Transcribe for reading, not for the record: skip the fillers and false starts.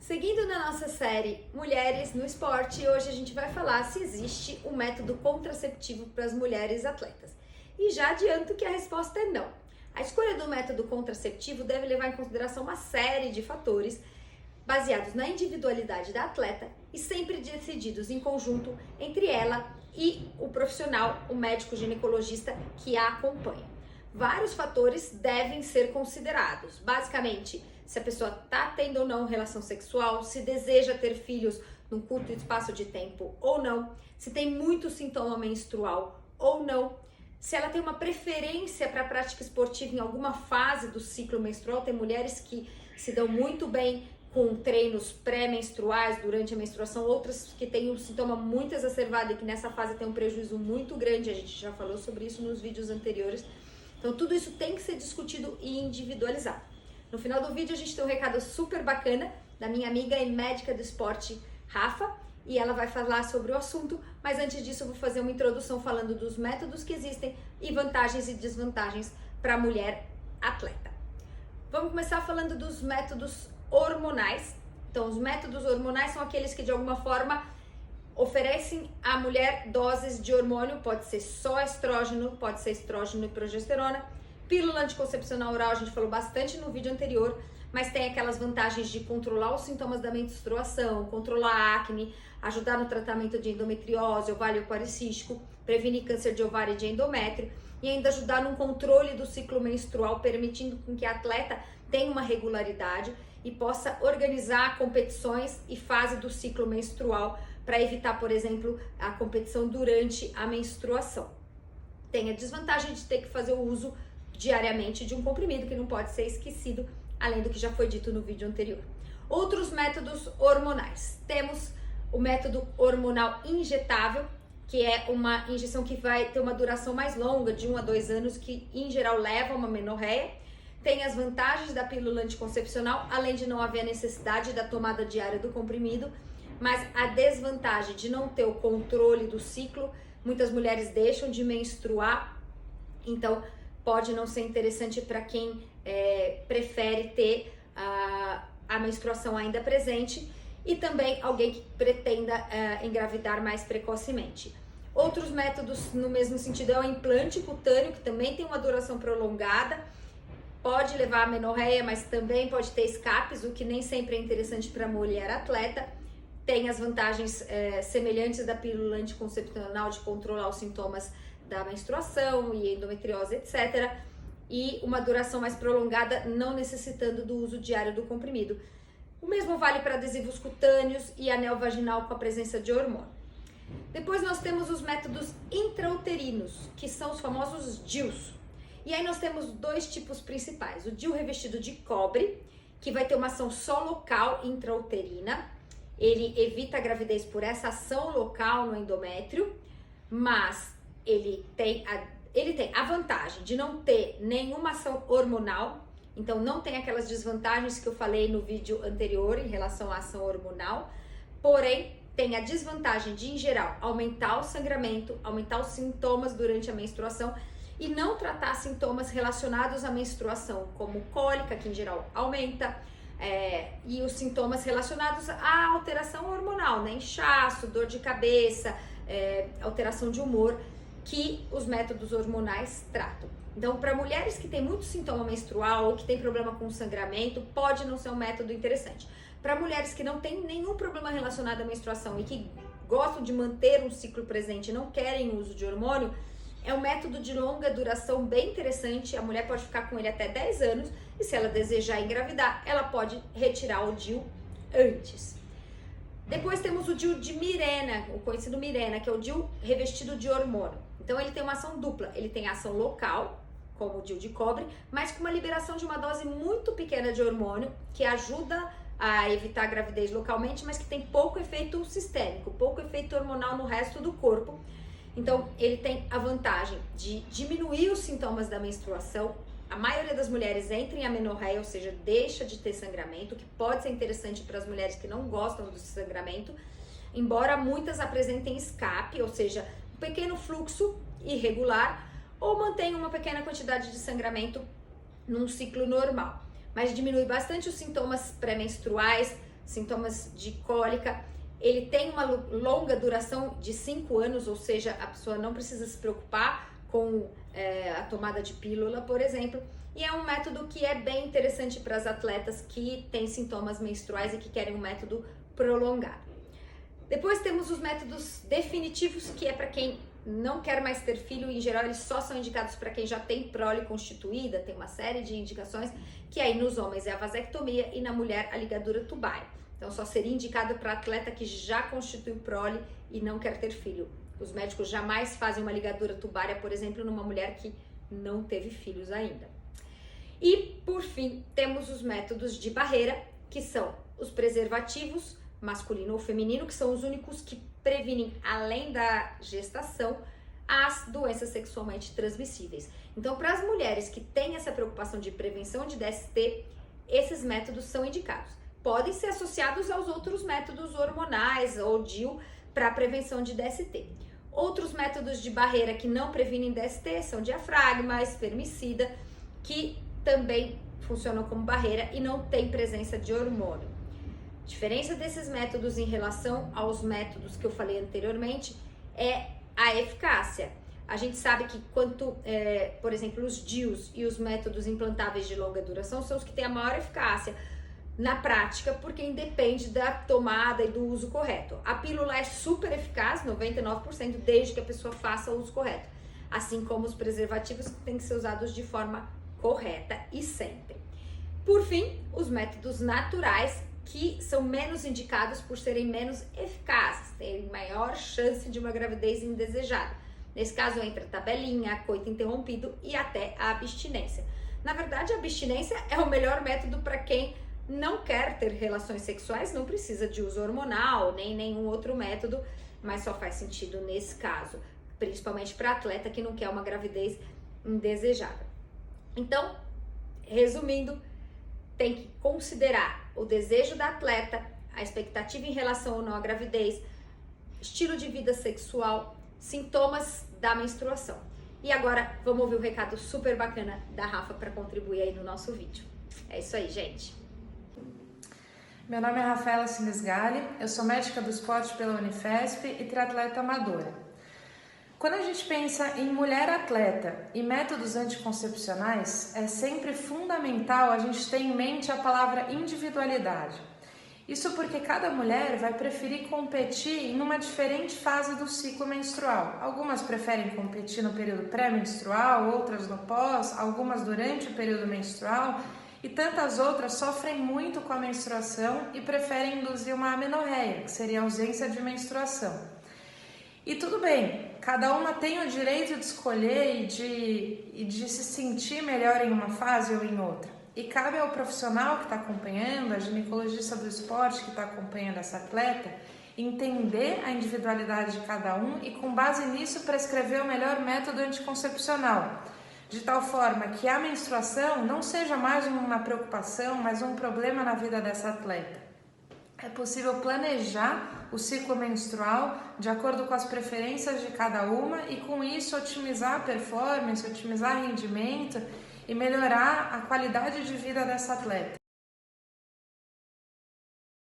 Seguindo na nossa série Mulheres no Esporte, hoje a gente vai falar se existe um método contraceptivo para as mulheres atletas. E já adianto que a resposta é não. A escolha do método contraceptivo deve levar em consideração uma série de fatores baseados na individualidade da atleta e sempre decididos em conjunto entre ela e o profissional, o médico ginecologista que a acompanha. Vários fatores devem ser considerados, basicamente, se a pessoa está tendo ou não relação sexual, se deseja ter filhos num curto espaço de tempo ou não, se tem muito sintoma menstrual ou não, se ela tem uma preferência para a prática esportiva em alguma fase do ciclo menstrual. Tem mulheres que se dão muito bem com treinos pré-menstruais durante a menstruação, outras que têm um sintoma muito exacerbado e que nessa fase tem um prejuízo muito grande. A gente já falou sobre isso nos vídeos anteriores. Então tudo isso tem que ser discutido e individualizado. No final do vídeo a gente tem um recado super bacana da minha amiga e médica do esporte, Rafa, e ela vai falar sobre o assunto, mas antes disso eu vou fazer uma introdução falando dos métodos que existem e vantagens e desvantagens para a mulher atleta. Vamos começar falando dos métodos hormonais. Então, os métodos hormonais são aqueles que de alguma forma oferecem à mulher doses de hormônio, pode ser só estrógeno, pode ser estrógeno e progesterona. Pílula anticoncepcional oral a gente falou bastante no vídeo anterior, mas tem aquelas vantagens de controlar os sintomas da menstruação, controlar a acne, ajudar no tratamento de endometriose, ovário policístico, prevenir câncer de ovário e de endométrio e ainda ajudar no controle do ciclo menstrual, permitindo que a atleta tenha uma regularidade e possa organizar competições e fase do ciclo menstrual para evitar, por exemplo, a competição durante a menstruação. Tem a desvantagem de ter que fazer o uso diariamente de um comprimido que não pode ser esquecido, além do que já foi dito no vídeo anterior. Outros métodos hormonais. Temos o método hormonal injetável, que é uma injeção que vai ter uma duração mais longa, de 1 a 2 anos, que em geral leva a uma menorreia. Tem as vantagens da pílula anticoncepcional, além de não haver a necessidade da tomada diária do comprimido, mas a desvantagem de não ter o controle do ciclo. Muitas mulheres deixam de menstruar, então pode não ser interessante para quem prefere ter a menstruação ainda presente e também alguém que pretenda engravidar mais precocemente. Outros métodos no mesmo sentido é o implante cutâneo, que também tem uma duração prolongada, pode levar a menorreia, mas também pode ter escapes, o que nem sempre é interessante para a mulher atleta. Tem as vantagens semelhantes da pílula anticoncepcional de controlar os sintomas da menstruação e endometriose, etc. E uma duração mais prolongada, não necessitando do uso diário do comprimido. O mesmo vale para adesivos cutâneos e anel vaginal com a presença de hormônio. Depois nós temos os métodos intrauterinos, que são os famosos DIUs. E aí nós temos dois tipos principais. O DIU revestido de cobre, que vai ter uma ação só local intrauterina. Ele evita a gravidez por essa ação local no endométrio, mas ele tem a vantagem de não ter nenhuma ação hormonal, então não tem aquelas desvantagens que eu falei no vídeo anterior em relação à ação hormonal, porém tem a desvantagem de, em geral, aumentar o sangramento, aumentar os sintomas durante a menstruação e não tratar sintomas relacionados à menstruação, como cólica, que em geral aumenta, e os sintomas relacionados à alteração hormonal, né? Inchaço, dor de cabeça, alteração de humor, que os métodos hormonais tratam. Então, para mulheres que têm muito sintoma menstrual ou que têm problema com sangramento, pode não ser um método interessante. Para mulheres que não têm nenhum problema relacionado à menstruação e que gostam de manter um ciclo presente e não querem o uso de hormônio, é um método de longa duração bem interessante. A mulher pode ficar com ele até 10 anos e, se ela desejar engravidar, ela pode retirar o DIU antes. Depois temos o DIU de Mirena, o conhecido Mirena, que é o DIU revestido de hormônio. Então ele tem uma ação dupla, ele tem ação local, como o DIU de cobre, mas com uma liberação de uma dose muito pequena de hormônio, que ajuda a evitar a gravidez localmente, mas que tem pouco efeito sistêmico, pouco efeito hormonal no resto do corpo. Então ele tem a vantagem de diminuir os sintomas da menstruação. A maioria das mulheres entra em amenorreia, ou seja, deixa de ter sangramento, que pode ser interessante para as mulheres que não gostam do sangramento, embora muitas apresentem escape, ou seja, um pequeno fluxo irregular, ou mantenham uma pequena quantidade de sangramento num ciclo normal. Mas diminui bastante os sintomas pré-menstruais, sintomas de cólica. Ele tem uma longa duração de 5 anos, ou seja, a pessoa não precisa se preocupar com a tomada de pílula, por exemplo. E é um método que é bem interessante para as atletas que têm sintomas menstruais e que querem um método prolongado. Depois temos os métodos definitivos, que é para quem não quer mais ter filho. Em geral, eles só são indicados para quem já tem prole constituída, tem uma série de indicações, que aí nos homens é a vasectomia e na mulher a ligadura tubária. Então só seria indicado para atleta que já constituiu prole e não quer ter filho. Os médicos jamais fazem uma ligadura tubária, por exemplo, numa mulher que não teve filhos ainda. E, por fim, temos os métodos de barreira, que são os preservativos, masculino ou feminino, que são os únicos que previnem, além da gestação, as doenças sexualmente transmissíveis. Então, para as mulheres que têm essa preocupação de prevenção de DST, esses métodos são indicados. Podem ser associados aos outros métodos hormonais ou DIU para prevenção de DST. Outros métodos de barreira que não previnem DST são diafragma, espermicida, que também funcionam como barreira e não tem presença de hormônio. A diferença desses métodos em relação aos métodos que eu falei anteriormente é a eficácia. A gente sabe que por exemplo, os DIUs e os métodos implantáveis de longa duração são os que têm a maior eficácia na prática, porque independe da tomada e do uso correto. A pílula é super eficaz, 99%, desde que a pessoa faça o uso correto. Assim como os preservativos, que têm que ser usados de forma correta e sempre. Por fim, os métodos naturais, que são menos indicados por serem menos eficazes, terem maior chance de uma gravidez indesejada. Nesse caso entra a tabelinha, coito interrompido e até a abstinência. Na verdade, a abstinência é o melhor método para quem não quer ter relações sexuais, não precisa de uso hormonal, nem nenhum outro método, mas só faz sentido nesse caso, principalmente para atleta que não quer uma gravidez indesejada. Então, resumindo, tem que considerar o desejo da atleta, a expectativa em relação ou não à gravidez, estilo de vida sexual, sintomas da menstruação. E agora, vamos ouvir o recado super bacana da Rafa para contribuir aí no nosso vídeo. É isso aí, gente. Meu nome é Rafaela Sinisgali, eu sou médica do esporte pela Unifesp e triatleta amadora. Quando a gente pensa em mulher atleta e métodos anticoncepcionais, é sempre fundamental a gente ter em mente a palavra individualidade. Isso porque cada mulher vai preferir competir em uma diferente fase do ciclo menstrual. Algumas preferem competir no período pré-menstrual, outras no pós, algumas durante o período menstrual, e tantas outras sofrem muito com a menstruação e preferem induzir uma amenorreia, que seria a ausência de menstruação. E tudo bem, cada uma tem o direito de escolher e de se sentir melhor em uma fase ou em outra. E cabe ao profissional que está acompanhando, a ginecologista do esporte que está acompanhando essa atleta, entender a individualidade de cada um e, com base nisso, prescrever o melhor método anticoncepcional, de tal forma que a menstruação não seja mais uma preocupação, mas um problema na vida dessa atleta. É possível planejar o ciclo menstrual de acordo com as preferências de cada uma e, com isso, otimizar a performance, otimizar o rendimento e melhorar a qualidade de vida dessa atleta.